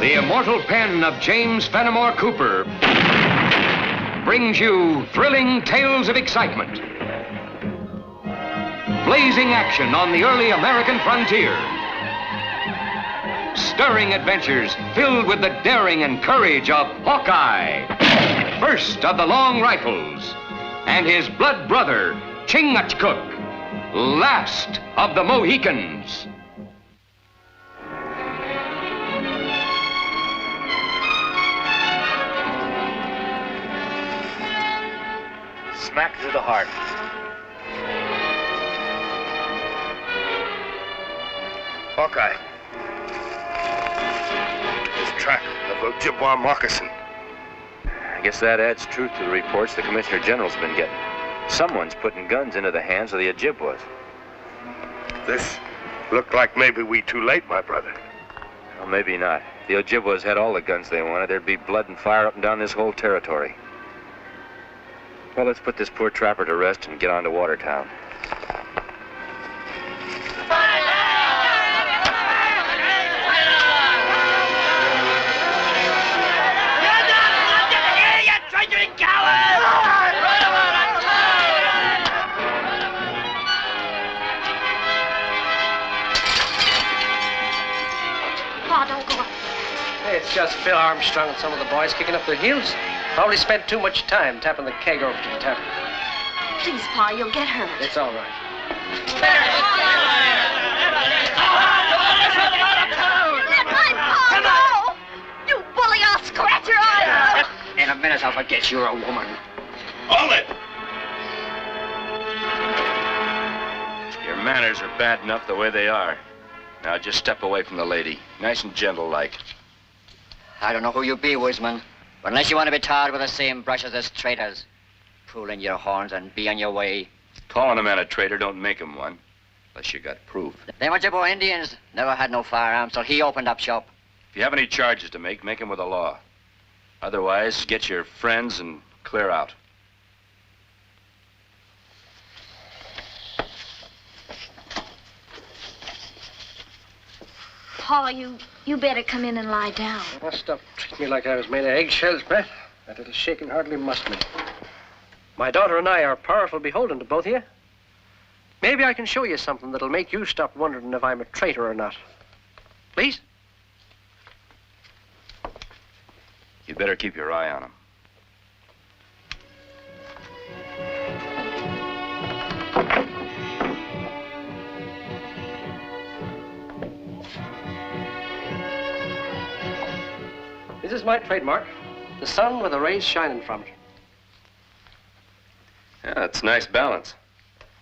The immortal pen of James Fenimore Cooper brings you thrilling tales of excitement, blazing action on the early American frontier, stirring adventures filled with the daring and courage of Hawkeye, first of the Long Rifles, and his blood brother, Chingachgook, last of the Mohicans. Smack through the heart. Hawkeye. This track of Ojibwe moccasin. I guess that adds truth to the reports the Commissioner General's been getting. Someone's putting guns into the hands of the Ojibwes. This looked like maybe we too late, my brother. Well, maybe not. If the Ojibwes had all the guns they wanted, there'd be blood and fire up and down this whole territory. Well, let's put this poor trapper to rest and get on to Watertown. It's just Phil Armstrong and some of the boys kicking up their heels. Probably spent too much time tapping the keg over to the tavern. Please, Pa, you'll get hurt. It's all right. Come on! You bully, I'll scratch your eye out! In a minute, I'll forget you're a woman. Hold it! Your manners are bad enough the way they are. Now just step away from the lady. Nice and gentle like. I don't know who you be, Woodsman, but unless you want to be tarred with the same brush as us traitors, pull in your horns and be on your way. Calling a man a traitor don't make him one, unless you got proof. Them Ojibwe Indians never had no firearms till he opened up shop. If you have any charges to make them with the law. Otherwise, get your friends and clear out. Pa, you better come in and lie down. Must have treated me like I was made of eggshells, Brett. That little shaking hardly must me. My daughter and I are powerful beholden to both of you. Maybe I can show you something that'll make you stop wondering if I'm a traitor or not. Please? You'd better keep your eye on him. This is my trademark. The sun with the rays shining from it. Yeah, it's a nice balance.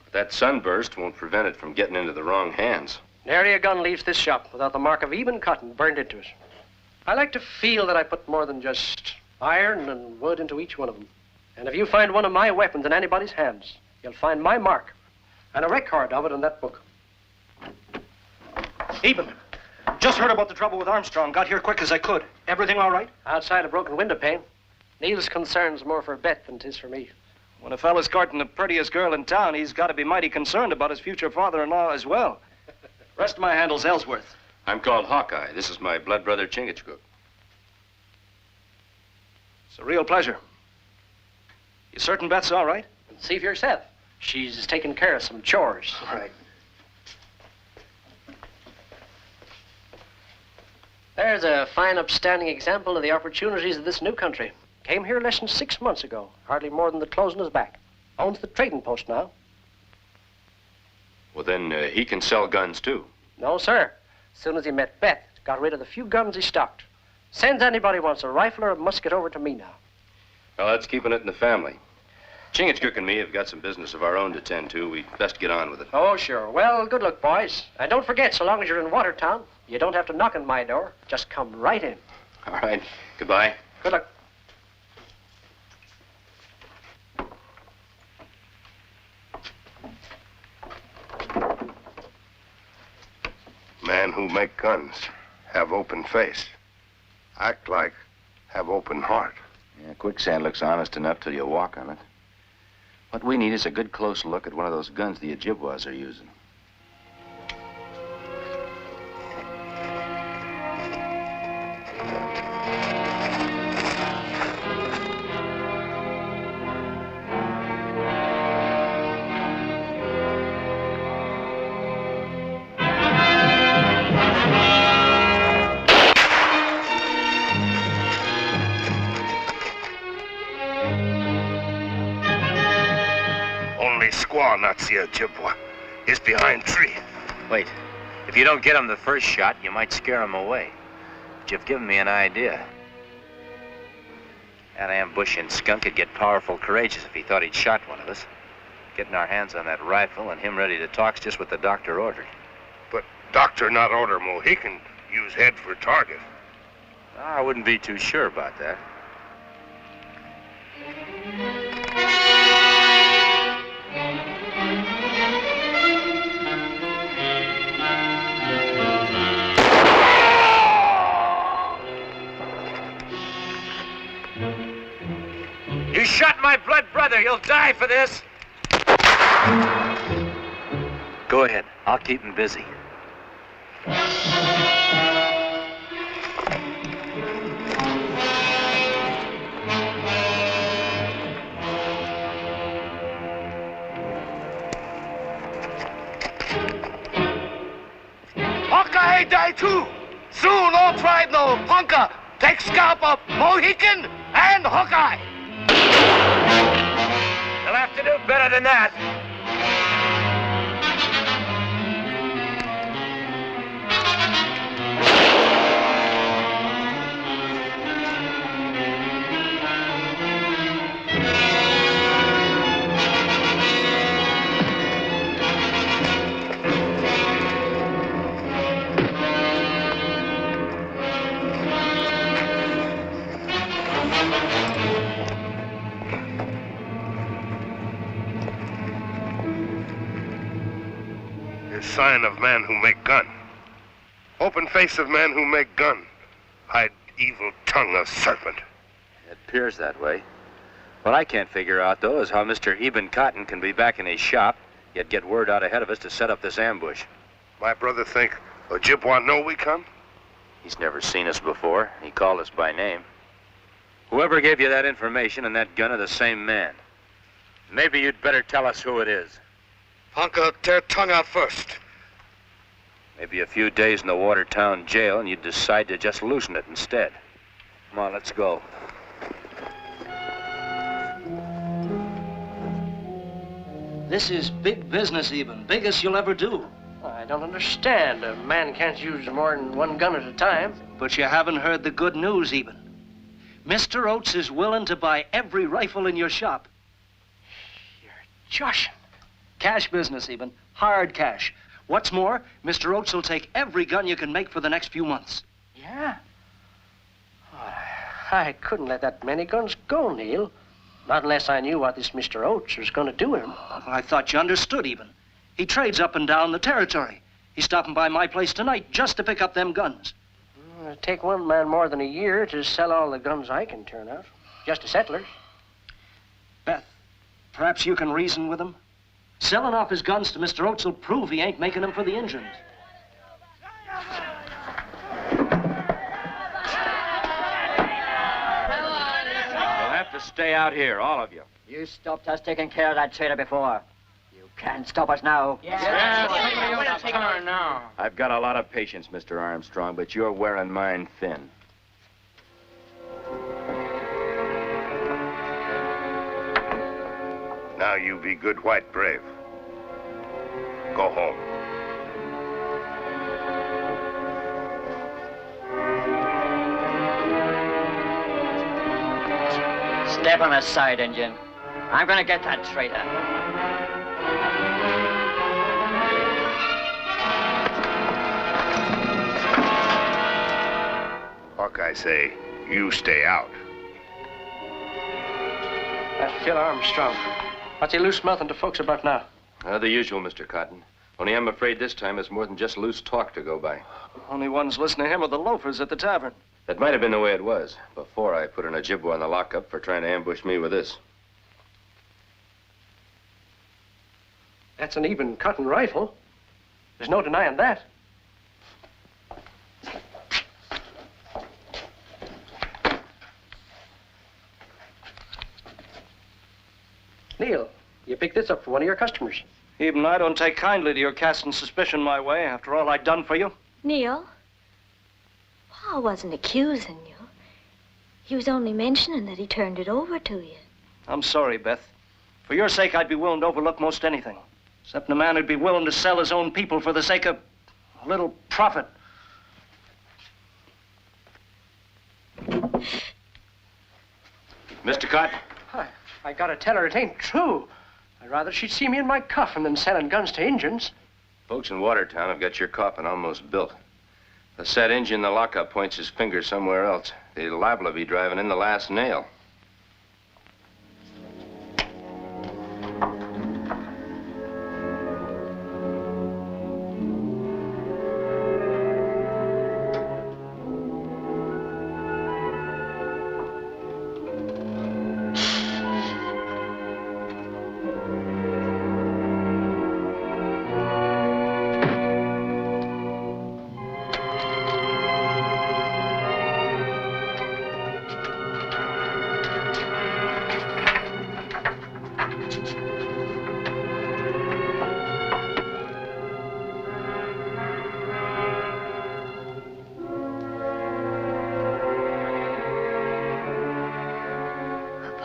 But that sunburst won't prevent it from getting into the wrong hands. Nary a gun leaves this shop without the mark of Eben Cotten burned into it. I like to feel that I put more than just iron and wood into each one of them. And if you find one of my weapons in anybody's hands, you'll find my mark and a record of it in that book. Eben, just heard about the trouble with Armstrong. Got here quick as I could. Everything all right? Outside a broken window pane. Neil's concern's more for Beth than 'tis for me. When a fella's courting the prettiest girl in town, he's got to be mighty concerned about his future father-in-law as well. Rest of my handle's Ellsworth. I'm called Hawkeye. This is my blood brother, Chingachgook. It's a real pleasure. You certain Beth's all right? See for yourself. She's taking care of some chores. All right. There's a fine, upstanding example of the opportunities of this new country. Came here less than 6 months ago. Hardly more than the clothes on his back. Owns the trading post now. Well, then he can sell guns, too. No, sir. As soon as he met Beth, got rid of the few guns he stocked. Sends anybody who wants a rifle or a musket over to me now. Well, that's keeping it in the family. Chingachgook and me have got some business of our own to tend to. We'd best get on with it. Oh, sure. Well, good luck, boys. And don't forget, so long as you're in Watertown, you don't have to knock on my door. Just come right in. All right. Goodbye. Good luck. Man who make guns, have open face. Act like, have open heart. Yeah, quicksand looks honest enough till you walk on it. What we need is a good close look at one of those guns the Ojibwes are using. not see Ojibwe. He's behind tree. Wait. If you don't get him the first shot, you might scare him away. But you've given me an idea. That ambushing skunk would get powerful courageous if he thought he'd shot one of us. Getting our hands on that rifle and him ready to talk's just what the doctor ordered. But doctor not order Mohican use head for target. I wouldn't be too sure about that. You shot my blood brother. You'll die for this. Go ahead. I'll keep him busy. Hawkeye die too. Soon all tribe know Ponca take scalp of Mohican and Hawkeye. You'll have to do better than that. Sign of man who make gun. Open face of man who make gun. Hide evil tongue of serpent. It appears that way. What I can't figure out, though, is how Mr. Eben Cotten can be back in his shop, yet get word out ahead of us to set up this ambush. My brother think Ojibwe know we come? He's never seen us before. He called us by name. Whoever gave you that information and that gun are the same man. Maybe you'd better tell us who it is. Ponca tear tongue out first. Maybe a few days in the Watertown jail and you'd decide to just loosen it instead. Come on, let's go. This is big business, Eben. Biggest you'll ever do. I don't understand. A man can't use more than one gun at a time. But you haven't heard the good news, Eben. Mr. Oates is willing to buy every rifle in your shop. You're joshing. Cash business, Eben. Hard cash. What's more, Mr. Oates will take every gun you can make for the next few months. Yeah? Oh, I couldn't let that many guns go, Neil. Not unless I knew what this Mr. Oates was going to do with them. I thought you understood, Eben. He trades up and down the territory. He's stopping by my place tonight just to pick up them guns. It'll take one man more than a year to sell all the guns I can turn out. Just to settlers. Beth, perhaps you can reason with him? Selling off his guns to Mr. Oates will prove he ain't making them for the Injuns. You'll have to stay out here, all of you. You stopped us taking care of that traitor before. You can't stop us now. I've got a lot of patience, Mr. Armstrong, but you're wearing mine thin. Now you be good white brave. Go home. Step on the side, Injun. I'm gonna get that traitor. Hawkeye say, you stay out. That's Phil Armstrong. What's he loose-mouthing to folks about now? The usual, Mr. Cotten. Only I'm afraid this time it's more than just loose talk to go by. Only ones listening to him are the loafers at the tavern. That might have been the way it was before I put an Ojibwe on the lockup for trying to ambush me with this. That's an Eben Cotten rifle. There's no denying that. Neil, you picked this up for one of your customers. Even I don't take kindly to your casting suspicion my way after all I'd done for you. Neil, Pa wasn't accusing you. He was only mentioning that he turned it over to you. I'm sorry, Beth. For your sake, I'd be willing to overlook most anything. Except a man who'd be willing to sell his own people for the sake of a little profit. Mr. Cotten? I gotta tell her it ain't true. I'd rather she'd see me in my coffin than selling guns to Injuns. Folks in Watertown have got your coffin almost built. The said Injun in the lockup points his finger somewhere else. They're liable to be driving in the last nail.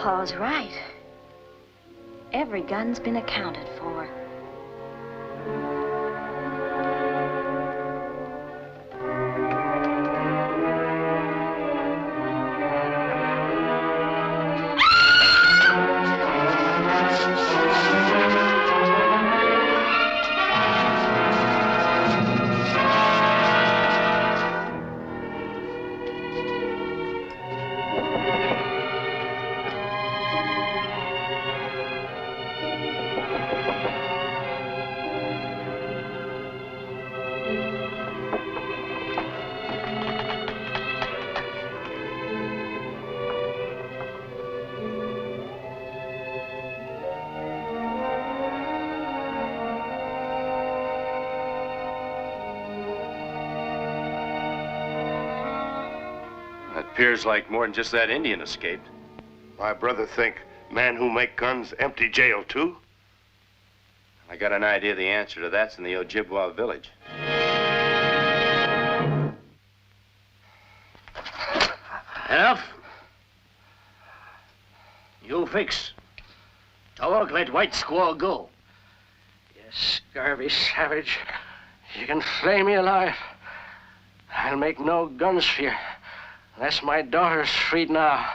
Pa's right. Every gun's been accounted for. Appears like more than just that Indian escaped. My brother think man who make guns empty jail too? I got an idea the answer to that's in the Ojibwe village. Enough. You fix. Towak let White Squaw go. You scurvy savage. You can flay me alive. I'll make no guns for you. Unless my daughter's freed now.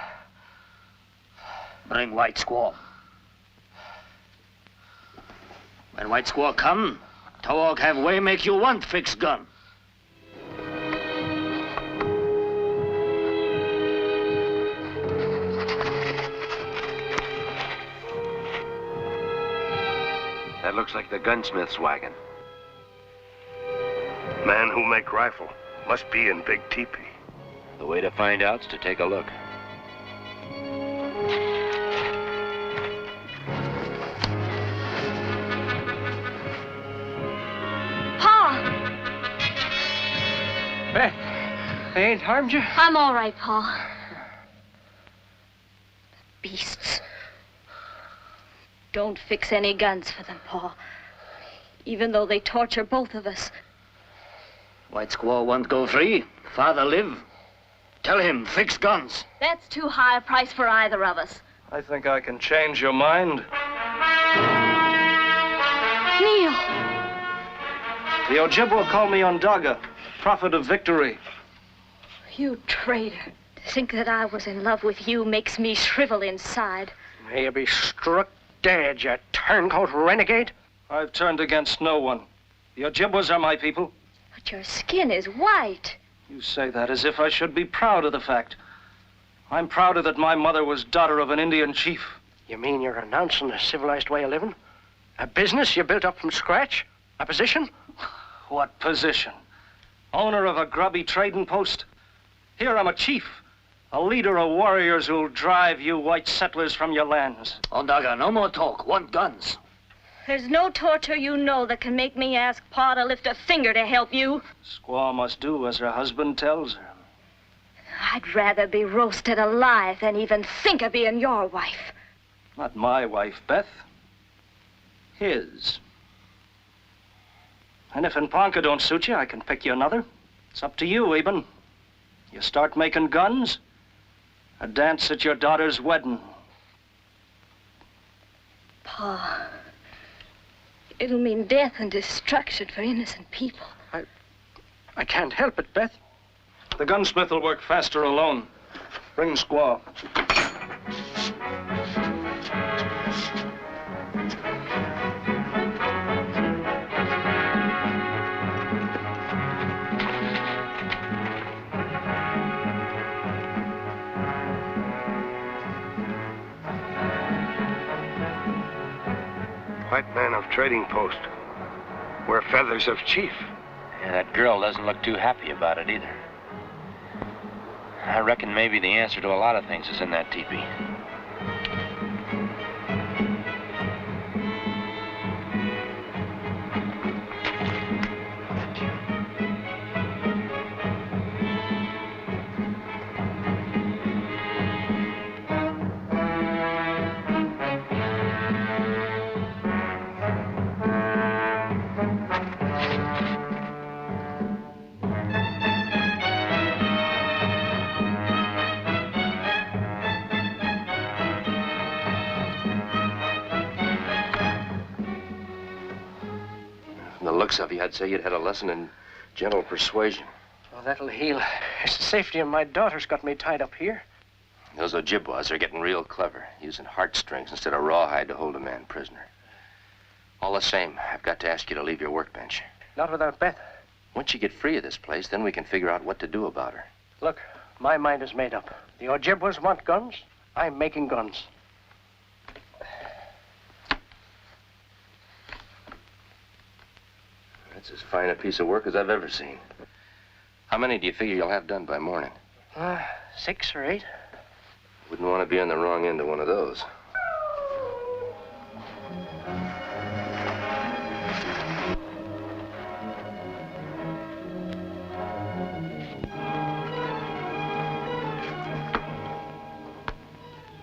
Bring White Squaw. When White Squaw come, Towak have way make you want fix gun. That looks like the gunsmith's wagon. Man who make rifle must be in big teepee. The way to find out's to take a look. Pa! Beth, they ain't harmed you? I'm all right, Pa. The beasts. Don't fix any guns for them, Pa. Even though they torture both of us. White Squaw won't go free. Father live. Tell him, fix guns. That's too high a price for either of us. I think I can change your mind. Neil! The Ojibwe call me Ondaga, prophet of victory. You traitor. To think that I was in love with you makes me shrivel inside. May you be struck dead, you turncoat renegade. I've turned against no one. The Ojibwes are my people. But your skin is white. You say that as if I should be proud of the fact. I'm prouder that my mother was daughter of an Indian chief. You mean you're renouncing a civilized way of living? A business you built up from scratch? A position? What position? Owner of a grubby trading post? Here I'm a chief, a leader of warriors who'll drive you white settlers from your lands. Ondaga, no more talk. Want guns. There's no torture you know that can make me ask Pa to lift a finger to help you. Squaw must do as her husband tells her. I'd rather be roasted alive than even think of being your wife. Not my wife, Beth. His. And if in Ponca don't suit you, I can pick you another. It's up to you, Eben. You start making guns, a dance at your daughter's wedding. Pa, It'll mean death and destruction for innocent people. I can't help it, Beth. The gunsmith will work faster alone. Bring squaw. White man of trading post. Wear feathers of chief. Yeah, that girl doesn't look too happy about it either. I reckon maybe the answer to a lot of things is in that teepee. Of you, I'd say you'd had a lesson in gentle persuasion. Well, that'll heal. It's the safety of my daughter's got me tied up here. Those Ojibwes are getting real clever, using heartstrings instead of rawhide to hold a man prisoner. All the same, I've got to ask you to leave your workbench. Not without Beth. Once you get free of this place, then we can figure out what to do about her. Look, my mind is made up. The Ojibwes want guns. I'm making guns. That's as fine a piece of work as I've ever seen. How many do you figure you'll have done by morning? 6 or 8. Wouldn't want to be on the wrong end of one of those.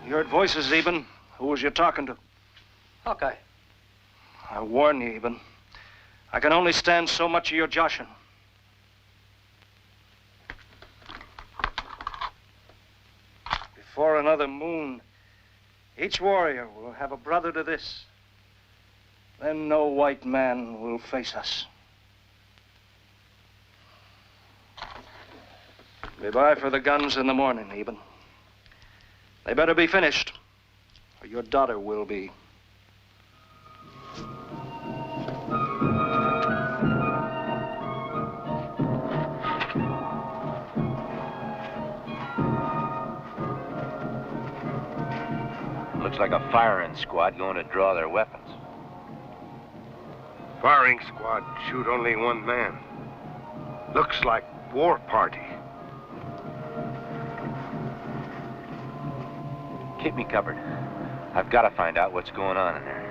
You heard voices, Eben. Who was you talking to? Hawkeye. I warn you, Eben. I can only stand so much of your joshing. Before another moon, each warrior will have a brother to this. Then no white man will face us. Goodbye for the guns in the morning, Eben. They better be finished, or your daughter will be. Looks like a firing squad going to draw their weapons. Firing squad shoot only one man. Looks like war party. Keep me covered. I've got to find out what's going on in there.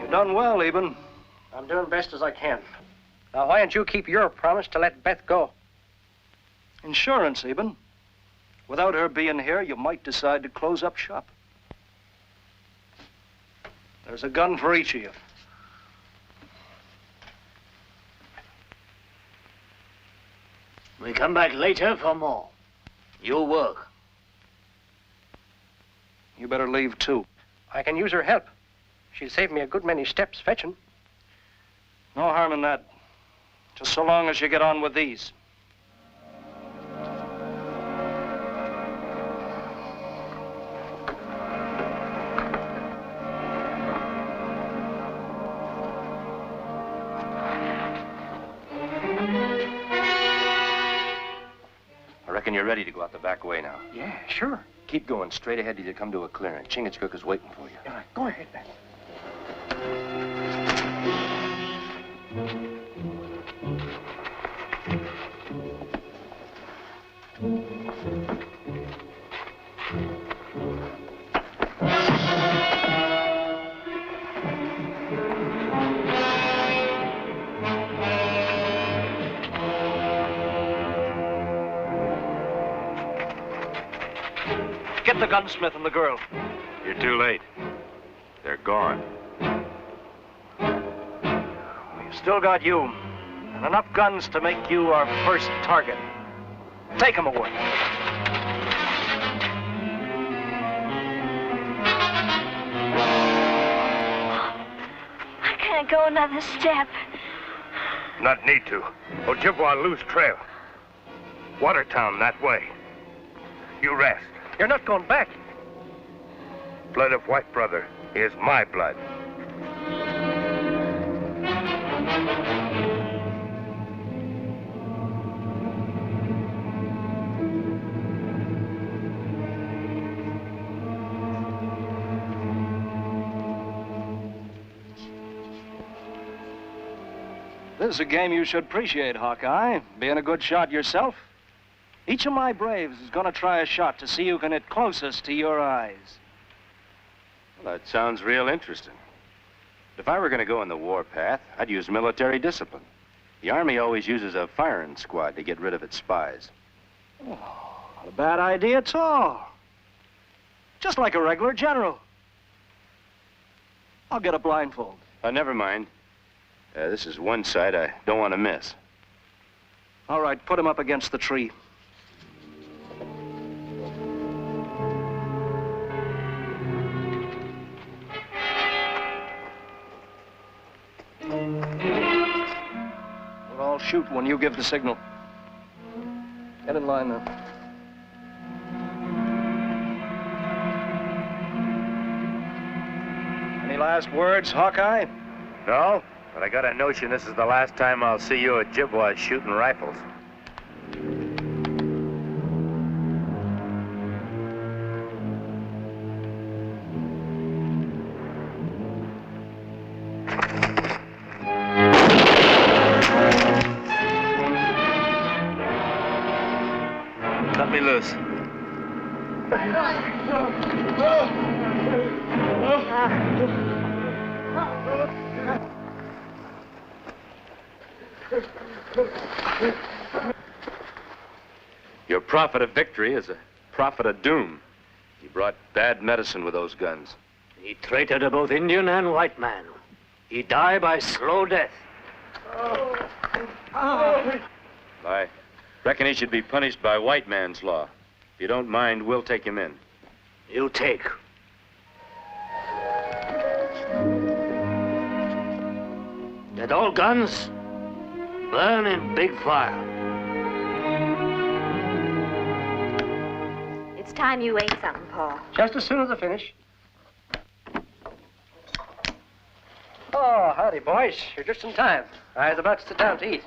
Done well, Eben. I'm doing best as I can. Now, why don't you keep your promise to let Beth go? Insurance, Eben. Without her being here, you might decide to close up shop. There's a gun for each of you. We come back later for more. You work. You better leave, too. I can use her help. She'll save me a good many steps fetching. No harm in that. Just so long as you get on with these. I reckon you're ready to go out the back way now. Yeah, sure. Keep going straight ahead till you come to a clearing. Chingachgook is waiting for you. All right, go ahead, then. Get the gunsmith and the girl. You're too late. They're gone. still got you, and enough guns to make you our first target. Take him away. I can't go another step. Not need to. Ojibwe lose trail. Watertown that way. You rest. You're not going back. Blood of white brother is my blood. This is a game you should appreciate, Hawkeye, being a good shot yourself. Each of my braves is going to try a shot to see who can hit closest to your eyes. Well, that sounds real interesting. If I were going to go on the war path, I'd use military discipline. The Army always uses a firing squad to get rid of its spies. Oh, not a bad idea at all. Just like a regular general. I'll get a blindfold. Never mind. This is one side I don't want to miss. All right, put him up against the tree. We'll all shoot when you give the signal. Get in line now. Any last words, Hawkeye? No, but I got a notion this is the last time I'll see you Ojibwes shooting rifles. Cut me loose. Your prophet of victory is a prophet of doom. He brought bad medicine with those guns. He traitor to both Indian and white man. He die by slow death. I reckon he should be punished by white man's law. If you don't mind, we'll take him in. You take. Get all guns, burn in big fire. It's time you ate something, Paul. Just as soon as I finish. Oh, howdy, boys. You're just in time. I was about to sit down to eat.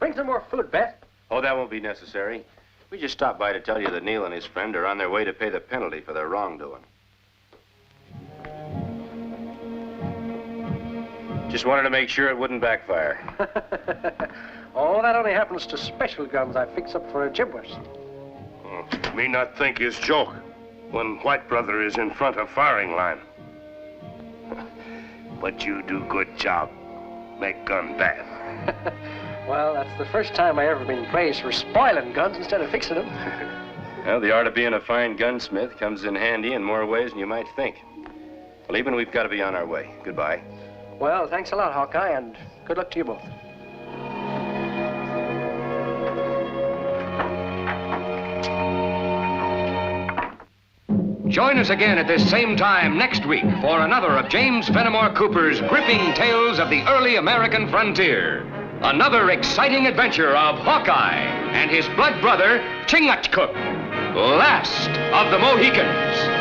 Bring some more food, Beth. Oh, that won't be necessary. We just stopped by to tell you that Neil and his friend are on their way to pay the penalty for their wrongdoing. Just wanted to make sure it wouldn't backfire. Oh, that only happens to special guns I fix up for Ojibwes. Me not think is joke when white brother is in front of firing line. But you do good job. Make gun bad. Well, that's the first time I ever been praised for spoiling guns instead of fixing them. Well, the art of being a fine gunsmith comes in handy in more ways than you might think. Well, Eben, we've got to be on our way. Goodbye. Well, thanks a lot, Hawkeye, and good luck to you both. Join us again at this same time next week for another of James Fenimore Cooper's gripping tales of the early American frontier. Another exciting adventure of Hawkeye and his blood brother, Chingachgook, last of the Mohicans.